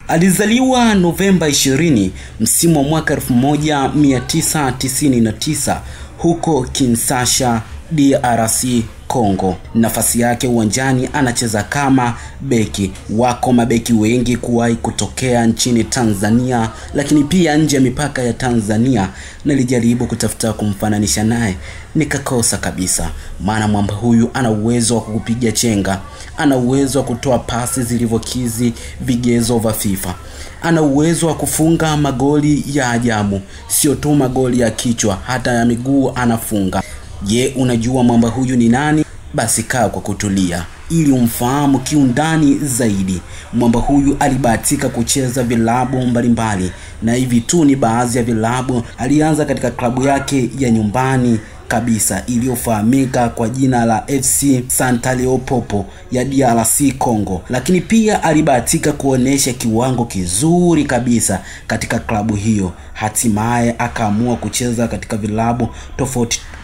Alizaliwa Novemba 20 msimu wa mwaka 1999 huko Kinshasa, DRC Congo. Nafasi yake uwanjani anacheza kama beki. Wako mabeki wengi kuwahi kutokea nchini Tanzania, lakini pia nje ya mipaka ya Tanzania. Nilijaribu kutafuta kumfananisha naye nikakosa kabisa, maana mwamba huyu ana uwezo wa kukupiga chenga, ana uwezo wa kutoa pasi zilivyokizi vigezo vya FIFA, ana uwezo wa kufunga magoli ya ajabu, sio tu magoli ya kichwa, hata ya miguu anafunga. Je, unajua mwamba huyu ni nani? Basi kaa kwa kutulia ili umfahamu kiundani zaidi. Mwamba huyu alibahatika kucheza vilabu mbalimbali, na hivi tu ni baadhi ya vilabu. Alianza katika klabu yake ya nyumbani kabisa iliyofahamika kwa jina la FC Santa Leopold ya DRC Congo, lakini pia alibahatika kuonesha kiwango kizuri kabisa katika klabu hiyo. Hatimaye akaamua kucheza katika vilabu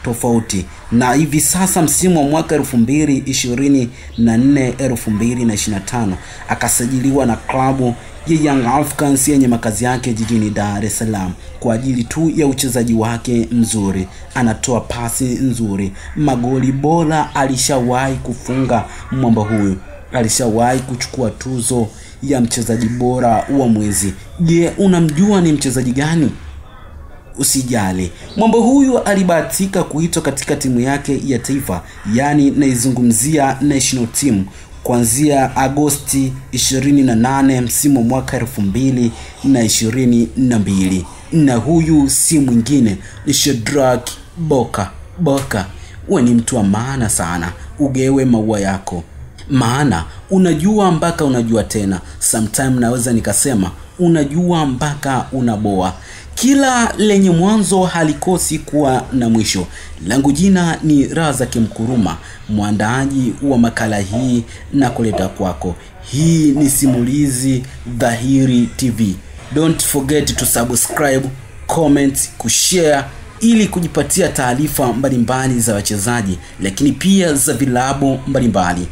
tofauti, na hivi sasa msimu wa mwaka 2024-2025 akasajiliwa na klabu ya Young Africans yenye makazi yake jijini Dar es Salaam kwa ajili tu ya uchezaji wake mzuri. Anatoa pasi nzuri, magoli bora alishawahi kufunga. Mwamba huyu alishawahi kuchukua tuzo ya mchezaji bora wa mwezi. Je, unamjua ni mchezaji gani? Usijali, mwamba huyu alibahatika kuitwa katika timu yake ya taifa, yani naizungumzia national team, kuanzia Agosti 28 msimu mwaka 2022. Na huyu si mwingine ni Shadrack Boka. Wewe ni mtu wa maana sana, ugewe maua yako, maana unajua mpaka unajua tena. Sometime naweza nikasema unajua mpaka unaboa. Kila lenye mwanzo halikosi kuwa na mwisho. Langu jina ni Razaki Mkuruma, mwandaaji wa makala hii na kuleta kwako. Hii ni Simulizi Dhahiri TV. Don't forget to subscribe, comment, kushare ili kujipatia taarifa mbalimbali za wachezaji, lakini pia za vilabu mbalimbali.